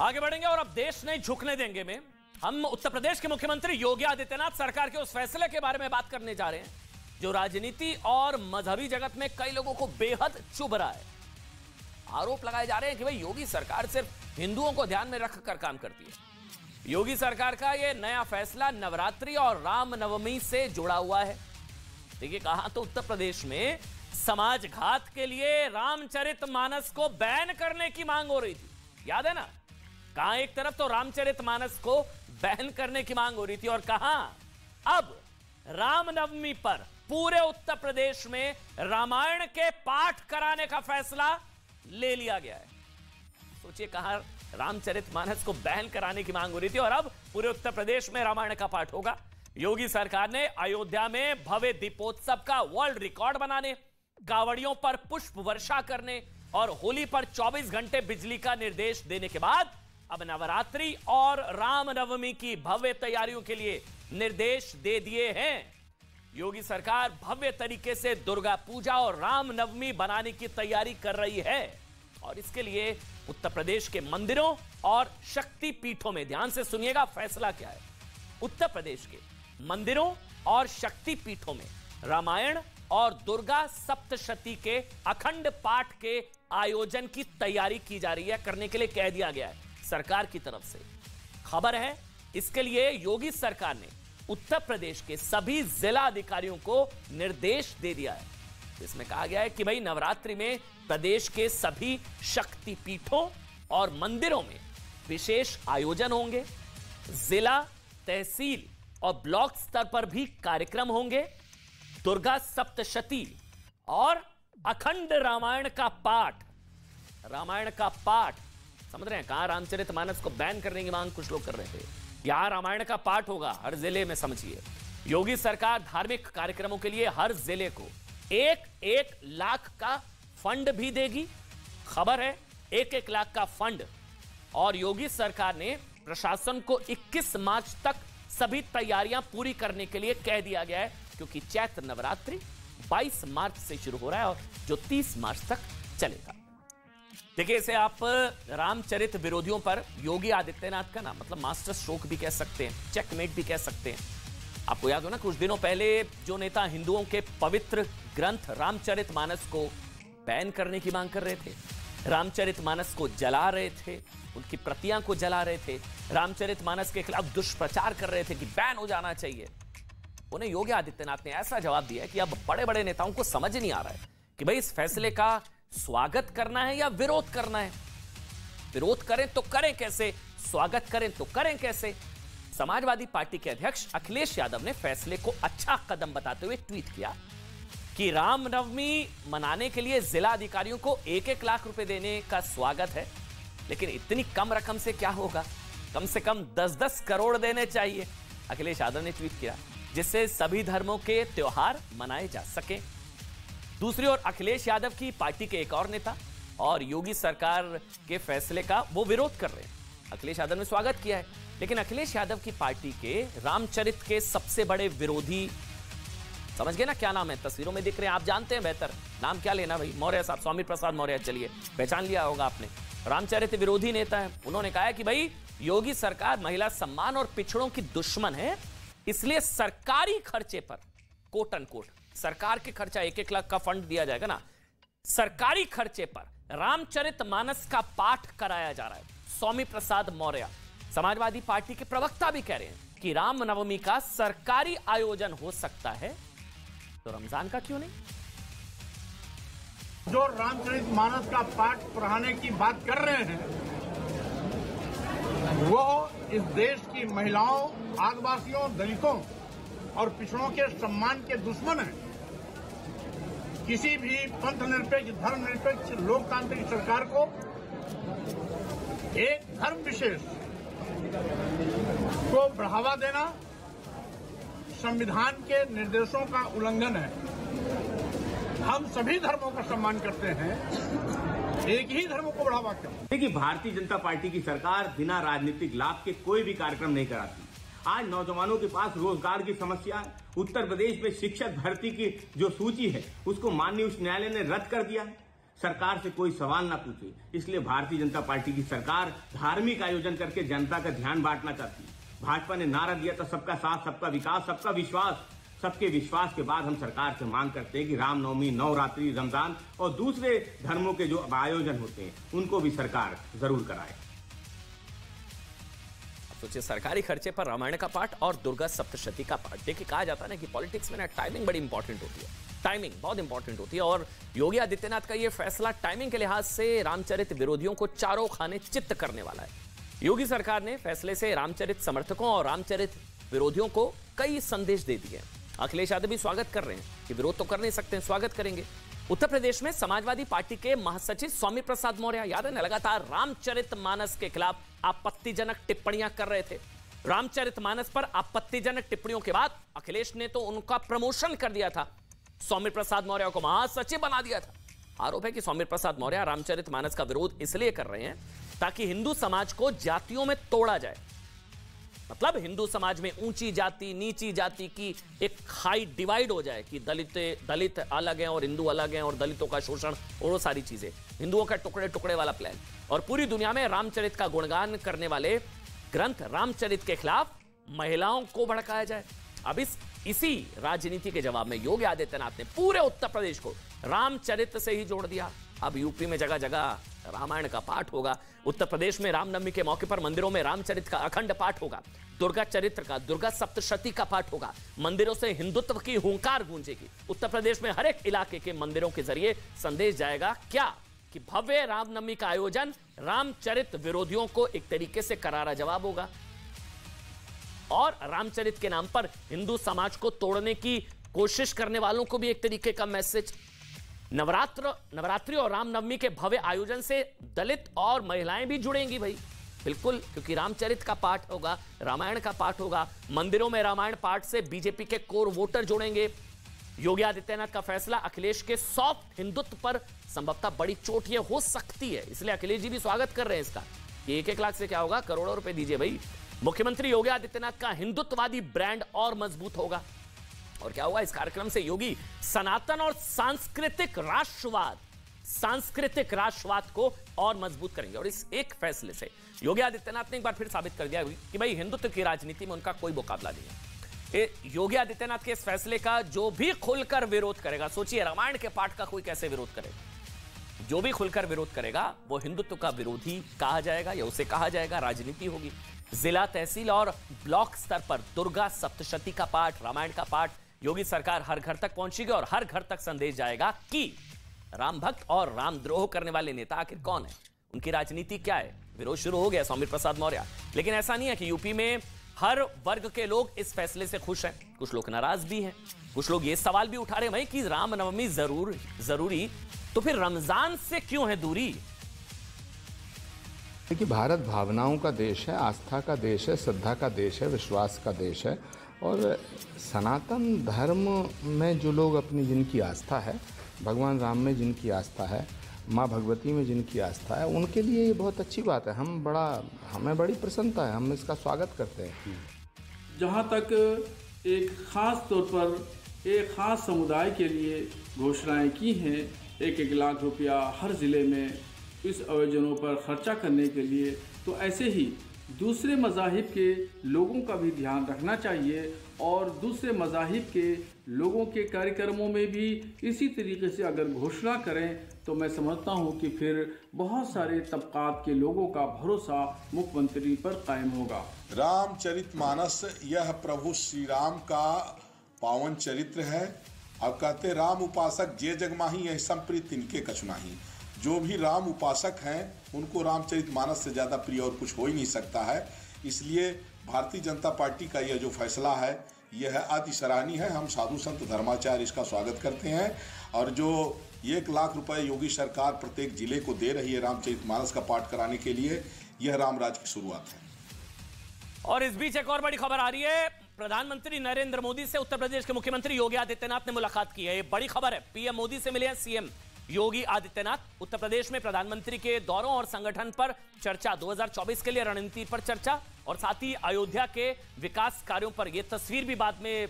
आगे बढ़ेंगे और अब देश नहीं झुकने देंगे में हम उत्तर प्रदेश के मुख्यमंत्री योगी आदित्यनाथ सरकार के उस फैसले के बारे में बात करने जा रहे हैं जो राजनीति और मजहबी जगत में कई लोगों को बेहद चुभ रहा है। आरोप लगाए जा रहे हैं कि भाई योगी सरकार सिर्फ हिंदुओं को ध्यान में रखकर काम करती है। योगी सरकार का यह नया फैसला नवरात्रि और रामनवमी से जुड़ा हुआ है। देखिए, कहा तो उत्तर प्रदेश में समाज घात के लिए रामचरितमानस को बैन करने की मांग हो रही थी, याद है ना। कहां एक तरफ तो रामचरितमानस को बैन करने की मांग हो रही थी और कहां अब रामनवमी पर पूरे उत्तर प्रदेश में रामायण के पाठ कराने का फैसला ले लिया गया है। सोचिए, कहां रामचरितमानस को बैन कराने की मांग हो रही थी और अब पूरे उत्तर प्रदेश में रामायण का पाठ होगा। योगी सरकार ने अयोध्या में भव्य दीपोत्सव का वर्ल्ड रिकॉर्ड बनाने, कावड़ियों पर पुष्प वर्षा करने और होली पर 24 घंटे बिजली का निर्देश देने के बाद अब नवरात्रि और रामनवमी की भव्य तैयारियों के लिए निर्देश दे दिए हैं। योगी सरकार भव्य तरीके से दुर्गा पूजा और रामनवमी बनाने की तैयारी कर रही है और इसके लिए उत्तर प्रदेश के मंदिरों और शक्ति पीठों में, ध्यान से सुनिएगा फैसला क्या है, उत्तर प्रदेश के मंदिरों और शक्ति पीठों में रामायण और दुर्गा सप्तशती के अखंड पाठ के आयोजन की तैयारी की जा रही है, करने के लिए कह दिया गया है सरकार की तरफ से। खबर है, इसके लिए योगी सरकार ने उत्तर प्रदेश के सभी जिला अधिकारियों को निर्देश दे दिया है। इसमें कहा गया है कि भाई नवरात्रि में प्रदेश के सभी शक्ति पीठों और मंदिरों में विशेष आयोजन होंगे। जिला, तहसील और ब्लॉक स्तर पर भी कार्यक्रम होंगे। दुर्गा सप्तशती और अखंड रामायण का पाठ, समझ रहे हैं, कहां रामचरितमानस को बैन करने की मांग कुछ लोग कर रहे थे, यहां रामायण का पाठ होगा हर जिले में। समझिए, योगी सरकार धार्मिक कार्यक्रमों के लिए हर जिले को 1-1 लाख का फंड भी देगी। खबर है, 1-1 लाख का फंड। और योगी सरकार ने प्रशासन को 21 मार्च तक सभी तैयारियां पूरी करने के लिए कह दिया गया है, क्योंकि चैत्र नवरात्रि 22 मार्च से शुरू हो रहा है और जो 30 मार्च तक चलेगा। देखिए, इसे आप रामचरित विरोधियों पर योगी आदित्यनाथ का ना मतलब मास्टर स्ट्रोक भी कह सकते हैं, चेकमेट भी कह सकते हैं। आपको याद हो ना, कुछ दिनों पहले जो नेता हिंदुओं के पवित्र ग्रंथ रामचरितमानस को बैन करने की मांग कर रहे थे, रामचरितमानस को जला रहे थे, उनकी प्रतियां को जला रहे थे, रामचरितमानस के खिलाफ दुष्प्रचार कर रहे थे कि बैन हो जाना चाहिए, उन्हें योगी आदित्यनाथ ने ऐसा जवाब दिया कि अब बड़े बड़े नेताओं को समझ नहीं आ रहा है कि भाई इस फैसले का स्वागत करना है या विरोध करना है। विरोध करें तो करें कैसे, स्वागत करें तो करें कैसे। समाजवादी पार्टी के अध्यक्ष अखिलेश यादव ने फैसले को अच्छा कदम बताते हुए ट्वीट किया कि रामनवमी मनाने के लिए जिला अधिकारियों को 1-1 लाख रुपए देने का स्वागत है, लेकिन इतनी कम रकम से क्या होगा, कम से कम 10-10 करोड़ देने चाहिए। अखिलेश यादव ने ट्वीट किया, जिससे सभी धर्मों के त्योहार मनाए जा सके। दूसरी ओर अखिलेश यादव की पार्टी के एक और नेता और योगी सरकार के फैसले का वो विरोध कर रहे हैं। अखिलेश यादव ने स्वागत किया है, लेकिन अखिलेश यादव की पार्टी के रामचरित के सबसे बड़े विरोधी, समझ गए ना क्या नाम है, तस्वीरों में दिख रहे हैं, आप जानते हैं बेहतर, नाम क्या लेना भाई, मौर्य साहब, स्वामी प्रसाद मौर्य, चलिए पहचान लिया होगा आपने, रामचरित विरोधी नेता है। उन्होंने कहा है कि भाई योगी सरकार महिला सम्मान और पिछड़ों की दुश्मन है, इसलिए सरकारी खर्चे पर, कोट अनकोट सरकार के खर्चा 1-1 लाख का फंड दिया जाएगा ना, सरकारी खर्चे पर रामचरितमानस का पाठ कराया जा रहा है। स्वामी प्रसाद मौर्य, समाजवादी पार्टी के प्रवक्ता, भी कह रहे हैं कि रामनवमी का सरकारी आयोजन हो सकता है, तो रमजान का क्यों नहीं। जो रामचरितमानस का पाठ पढ़ाने की बात कर रहे हैं, वो इस देश की महिलाओं, आदिवासियों, दलितों और पिछड़ों के सम्मान के दुश्मन हैं। किसी भी पंथ निरपेक्ष, धर्म निरपेक्ष, लोकतांत्रिक सरकार को एक धर्म विशेष को बढ़ावा देना संविधान के निर्देशों का उल्लंघन है। हम सभी धर्मों का सम्मान करते हैं, एक ही धर्म को बढ़ावा क्यों। देखिए, भारतीय जनता पार्टी की सरकार बिना राजनीतिक लाभ के कोई भी कार्यक्रम नहीं कराती। आज नौजवानों के पास रोजगार की समस्या है। उत्तर प्रदेश में शिक्षक भर्ती की जो सूची है उसको माननीय उच्च न्यायालय ने रद्द कर दिया है। सरकार से कोई सवाल ना पूछे। इसलिए भारतीय जनता पार्टी की सरकार धार्मिक आयोजन करके जनता का ध्यान बांटना चाहती है। भाजपा ने नारा दिया था सबका साथ, सबका विकास, सबका विश्वास। सबके विश्वास के बाद हम सरकार से मांग करते हैं कि रामनवमी, नवरात्रि, रमजान और दूसरे धर्मों के जो आयोजन होते हैं उनको भी सरकार जरूर कराए। सोचिए, सरकारी खर्चे पर रामायण का पाठ और दुर्गा सप्तशती का पाठ। देखिए, कहा जाता है ना कि पॉलिटिक्स में ना टाइमिंग बड़ी इंपॉर्टेंट होती है, टाइमिंग बहुत इंपॉर्टेंट होती है। और योगी आदित्यनाथ का ये फैसला टाइमिंग के लिहाज से रामचरित विरोधियों को चारों खाने चित्त करने वाला है। योगी सरकार ने फैसले से रामचरित समर्थकों और रामचरित विरोधियों को कई संदेश दे दिए। अखिलेश यादव भी स्वागत कर रहे हैं कि विरोध तो कर नहीं सकते, स्वागत करेंगे। उत्तर प्रदेश में समाजवादी पार्टी के महासचिव स्वामी प्रसाद मौर्य, याद है ना, लगातार रामचरितमानस के खिलाफ आपत्तिजनक टिप्पणियां कर रहे थे। रामचरितमानस पर आपत्तिजनक टिप्पणियों के बाद अखिलेश ने तो उनका प्रमोशन कर दिया था, स्वामी प्रसाद मौर्य को महासचिव बना दिया था। आरोप है कि स्वामी प्रसाद मौर्य रामचरितमानस का विरोध इसलिए कर रहे हैं ताकि हिंदू समाज को जातियों में तोड़ा जाए। मतलब हिंदू समाज में ऊंची जाति नीची जाति की एक खाई डिवाइड हो जाए कि दलित अलग हैं और हिंदू अलग हैं, और दलितों का शोषण और वो सारी चीजें, हिंदुओं का टुकड़े टुकड़े वाला प्लान। और पूरी दुनिया में रामचरित का गुणगान करने वाले ग्रंथ रामचरित के खिलाफ महिलाओं को भड़काया जाए। अब इसी राजनीति के जवाब में योगी आदित्यनाथ ने पूरे उत्तर प्रदेश को रामचरित से ही जोड़ दिया। अब यूपी में जगह जगह रामायण का पाठ होगा। उत्तर प्रदेश में रामनवमी के मौके पर मंदिरों में रामचरित का अखंड पाठ होगा, दुर्गा चरित्र का, दुर्गा सप्तशती का पाठ होगा। मंदिरों से हिंदुत्व की हुंकार गूंजेगी। उत्तर प्रदेश में हर एक इलाके के मंदिरों के जरिए संदेश जाएगा क्या कि भव्य रामनवमी का आयोजन रामचरित विरोधियों को एक तरीके से करारा जवाब होगा। और रामचरित के नाम पर हिंदू समाज को तोड़ने की कोशिश करने वालों को भी एक तरीके का मैसेज। नवरात्रि और रामनवमी के भव्य आयोजन से दलित और महिलाएं भी जुड़ेंगी भाई, बिल्कुल, क्योंकि रामचरित का पाठ होगा, रामायण का पाठ होगा। मंदिरों में रामायण पाठ से बीजेपी के कोर वोटर जुड़ेंगे। योगी आदित्यनाथ का फैसला अखिलेश के सॉफ्ट हिंदुत्व पर संभवतः बड़ी चोट ये हो सकती है, इसलिए अखिलेश जी भी स्वागत कर रहे हैं इसका। 1-1 लाख से क्या होगा, करोड़ों रुपए दीजिए भाई। मुख्यमंत्री योगी आदित्यनाथ का हिंदुत्ववादी ब्रांड और मजबूत होगा। और क्या हुआ, इस कार्यक्रम से योगी सनातन और सांस्कृतिक राष्ट्रवाद को और मजबूत करेंगे। और इस एक फैसले से योगी आदित्यनाथ ने एक बार फिर साबित कर दिया कि भाई हिंदुत्व की राजनीति में उनका कोई मुकाबला नहीं है। योगी आदित्यनाथ के इस फैसले का जो भी खुलकर विरोध करेगा, सोचिए रामायण के पाठ का कोई कैसे विरोध करेगा, जो भी खुलकर विरोध करेगा वो हिंदुत्व का विरोधी कहा जाएगा या उसे कहा जाएगा, राजनीति होगी। जिला, तहसील और ब्लॉक स्तर पर दुर्गा सप्तशती का पाठ, रामायण का पाठ, योगी सरकार हर घर तक पहुंचेगी और हर घर तक संदेश जाएगा कि राम भक्त और रामद्रोह करने वाले नेता आखिर कौन है, उनकी राजनीति क्या है। विरोध शुरू हो गया स्वामी प्रसाद मौर्य, लेकिन ऐसा नहीं है कि यूपी में हर वर्ग के लोग इस फैसले से खुश हैं। कुछ लोग नाराज भी हैं, कुछ लोग ये सवाल भी उठा रहे हैं भाई कि रामनवमी जरूरी तो फिर रमजान से क्यों है दूरी। देखिए, भारत भावनाओं का देश है, आस्था का देश है, श्रद्धा का देश है, विश्वास का देश है। और सनातन धर्म में जो लोग अपनी जिनकी आस्था है, भगवान राम में जिनकी आस्था है, माँ भगवती में जिनकी आस्था है, उनके लिए ये बहुत अच्छी बात है। हमें बड़ी प्रसन्नता है, हम इसका स्वागत करते हैं। जहाँ तक एक ख़ास तौर पर एक ख़ास समुदाय के लिए घोषणाएं की हैं, 1-1 लाख रुपया हर ज़िले में इस आयोजनों पर खर्चा करने के लिए, तो ऐसे ही दूसरे मज़ाहिब के लोगों का भी ध्यान रखना चाहिए। और दूसरे मज़ाहिब के लोगों के कार्यक्रमों में भी इसी तरीके से अगर घोषणा करें तो मैं समझता हूं कि फिर बहुत सारे तबकात के लोगों का भरोसा मुख्यमंत्री पर कायम होगा। रामचरितमानस यह प्रभु श्री राम का पावन चरित्र है। अब कहते राम उपासक जे जगमाही यह संप्रीत इनके कछुनाही। जो भी राम उपासक हैं उनको रामचरितमानस से ज़्यादा प्रिय और कुछ हो ही नहीं सकता है। इसलिए भारतीय जनता पार्टी का यह जो फैसला है यह अति सराहनीय है। हम साधु संत धर्माचार्य इसका स्वागत करते हैं। और जो 1 लाख रुपए योगी सरकार प्रत्येक जिले को दे रही है रामचरितमानस का पाठ कराने के लिए, यह रामराज की शुरुआत है। और इस बीच एक और बड़ी खबर आ रही है। प्रधानमंत्री नरेंद्र मोदी से उत्तर प्रदेश के मुख्यमंत्री योगी आदित्यनाथ ने मुलाकात की है। ये बड़ी खबर है। पीएम मोदी से मिले हैं सीएम योगी आदित्यनाथ। उत्तर प्रदेश में प्रधानमंत्री के दौरों और संगठन पर चर्चा, 2024 के लिए रणनीति पर चर्चा, और साथ ही अयोध्या के विकास कार्यों पर। यह तस्वीर भी बाद में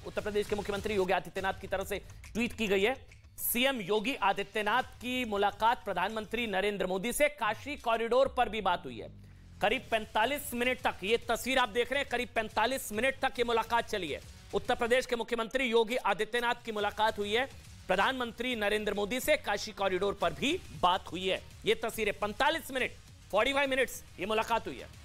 उत्तर प्रदेश के मुख्यमंत्री योगी आदित्यनाथ की तरफ से ट्वीट की गई है। सीएम योगी आदित्यनाथ की मुलाकात प्रधानमंत्री नरेंद्र मोदी से काशी कॉरिडोर पर भी बात हुई है। करीब 45 मिनट तक, ये तस्वीर आप देख रहे हैं, करीब 45 मिनट तक ये मुलाकात चली है। उत्तर प्रदेश के मुख्यमंत्री योगी आदित्यनाथ की मुलाकात हुई है प्रधानमंत्री नरेंद्र मोदी से, काशी कॉरिडोर पर भी बात हुई है। ये तस्वीरें 45 मिनट 45 मिनट्स ये मुलाकात हुई है।